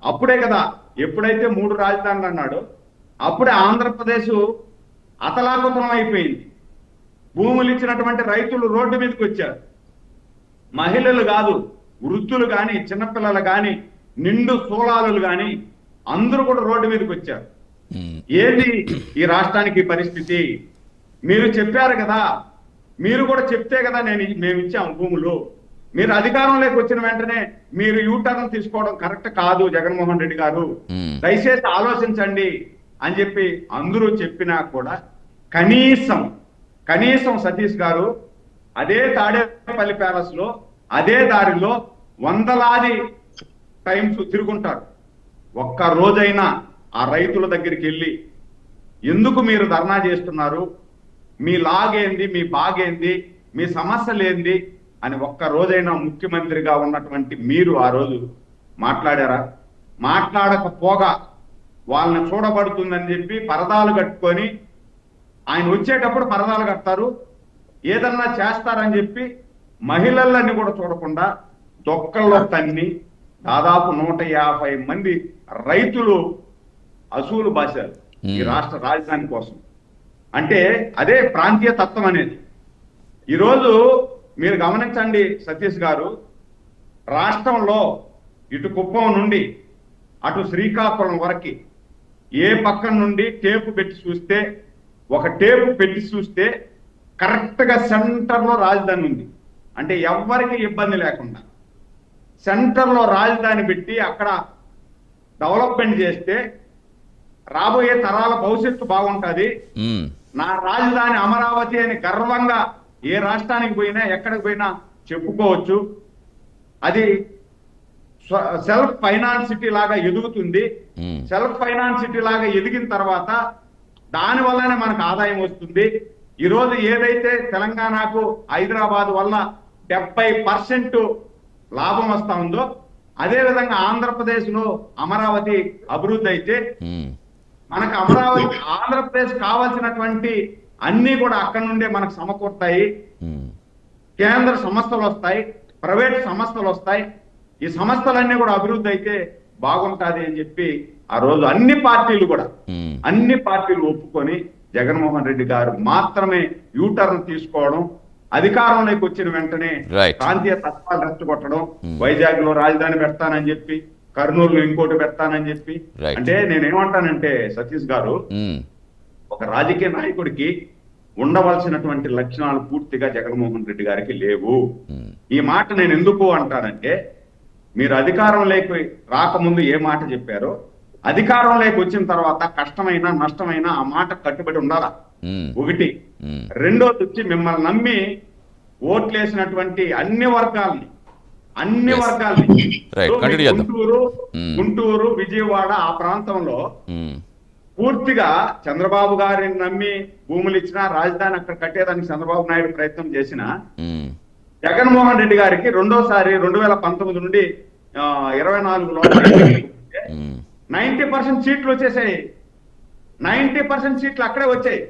అప్పుడే కదా ఎప్పుడైతే 3 రాజధానులు అన్నాడో అప్పుడే ఆంధ్రప్రదేశ్ అతలాకుతలం అయిపోయింది. భూములు ఇచ్చినటువంటి రైతులు రోడ్డు మీదకి వచ్చారు. మహిళలు కాదు, వృద్ధులు కానీ, చిన్నపిల్లలు కానీ, నిండు సోలాలు కానీ అందరూ కూడా రోడ్డు మీదకి వచ్చారు. ఏది ఈ రాష్ట్రానికి పరిస్థితి? మీరు చెప్పారు కదా, మీరు కూడా చెప్తే కదా మేము ఇచ్చాం భూములు. మీరు అధికారంలోకి వచ్చిన వెంటనే మీరు యూటర్న్ తీసుకోవడం కరెక్ట్ కాదు జగన్మోహన్ రెడ్డి గారు, దయచేసి ఆలోచించండి అని చెప్పి అందరూ చెప్పినా కూడా కనీసం సతీష్ గారు అదే తాడేపల్లి ప్యాలెస్ లో అదే దారిలో వందలాది టైమ్స్ తిరుగుంటారు. ఒక్క రోజైనా ఆ రైతుల దగ్గరికి వెళ్ళి ఎందుకు మీరు ధర్నా చేస్తున్నారు, మీ లాగేంది, మీ బాగేంది, మీ సమస్యలేంది అని ఒక్క రోజైనా ముఖ్యమంత్రిగా ఉన్నటువంటి మీరు ఆ రోజు మాట్లాడారా? మాట్లాడకపోగా వాళ్ళని చూడబడుతుందని చెప్పి పరదాలు కట్టుకొని ఆయన వచ్చేటప్పుడు పరదాలు కడతారు, ఏదన్నా చేస్తారని చెప్పి మహిళలని కూడా చూడకుండా దొక్కల్లో తన్ని దాదాపు 150 మంది రైతులు అసూలు బాశారు ఈ రాష్ట్ర రాజధాని కోసం. అంటే అదే ప్రాంతీయ తత్వం అనేది. ఈరోజు మీరు గమనించండి సతీష్ గారు, రాష్ట్రంలో ఇటు కుప్పం నుండి అటు శ్రీకాకుళం వరకు ఏ పక్కన నుండి టేపు పెట్టి చూస్తే, ఒక టేపు పెట్టి చూస్తే కరెక్ట్ గా సెంటర్ లో రాజధాని ఉంది. అంటే ఎవ్వరికి ఇబ్బంది లేకుండా సెంటర్ లో రాజధాని పెట్టి అక్కడ డెవలప్మెంట్ చేస్తే రాబోయే తరాల భవిష్యత్తు బాగుంటది. నా రాజధాని అమరావతి అని గర్వంగా ఏ రాష్ట్రానికి పోయినా ఎక్కడికి పోయినా చెప్పుకోవచ్చు. అది సెల్ఫ్ ఫైనాన్స్ సిటీ లాగా ఎదుగుతుంది. సెల్ఫ్ ఫైనాన్స్ సిటీ లాగా ఎదిగిన తర్వాత దాని వల్లనే మనకు ఆదాయం వస్తుంది. ఈరోజు ఏదైతే తెలంగాణకు హైదరాబాద్ వల్ల 70% లాభం వస్తా ఉందో అదే విధంగా ఆంధ్రప్రదేశ్ లో అమరావతి అభివృద్ధి అయితే మనకు ఆంధ్రప్రదేశ్ కావాల్సినటువంటి అన్ని కూడా అక్కడి నుండే మనకు సమకూరుతాయి. కేంద్ర సంస్థలు వస్తాయి, ప్రైవేట్ సంస్థలు వస్తాయి. ఈ సంస్థలన్నీ కూడా అభివృద్ధి అయితే బాగుంటది అని చెప్పి ఆ రోజు అన్ని పార్టీలు ఒప్పుకొని జగన్మోహన్ రెడ్డి గారు మాత్రమే యూటర్న్ తీసుకోవడం, అధికారంలోకి వచ్చిన వెంటనే ప్రాంతీయ తత్వాలు రెచ్చగొట్టడం, వైజాగ్ లో రాజధాని పెడతానని చెప్పి, కర్నూలులో ఇంకోటి పెడతానని చెప్పి. అంటే నేనేమంటానంటే సతీష్ గారు, ఒక రాజకీయ నాయకుడికి ఉండవలసినటువంటి లక్షణాలు పూర్తిగా జగన్మోహన్ రెడ్డి గారికి లేవు. ఈ మాట నేను ఎందుకు అంటానంటే, మీరు అధికారంలోకి రాకముందు ఏ మాట చెప్పారో అధికారంలోకి వచ్చిన తర్వాత కష్టమైన నష్టమైన ఆ మాట కట్టుబడి ఉండాలా ఒకటి. రెండోది వచ్చి మిమ్మల్ని నమ్మి ఓట్లేసినటువంటి అన్ని వర్గాల్ని గుంటూరు, విజయవాడ ఆ ప్రాంతంలో పూర్తిగా చంద్రబాబు గారిని నమ్మి భూములు ఇచ్చినా, రాజధాని అక్కడ కట్టేదానికి చంద్రబాబు నాయుడు ప్రయత్నం చేసిన జగన్మోహన్ రెడ్డి గారికి రెండోసారి 2019 నుండి 24లో 90% సీట్లు వచ్చేసాయి. 90% సీట్లు అక్కడే వచ్చాయి.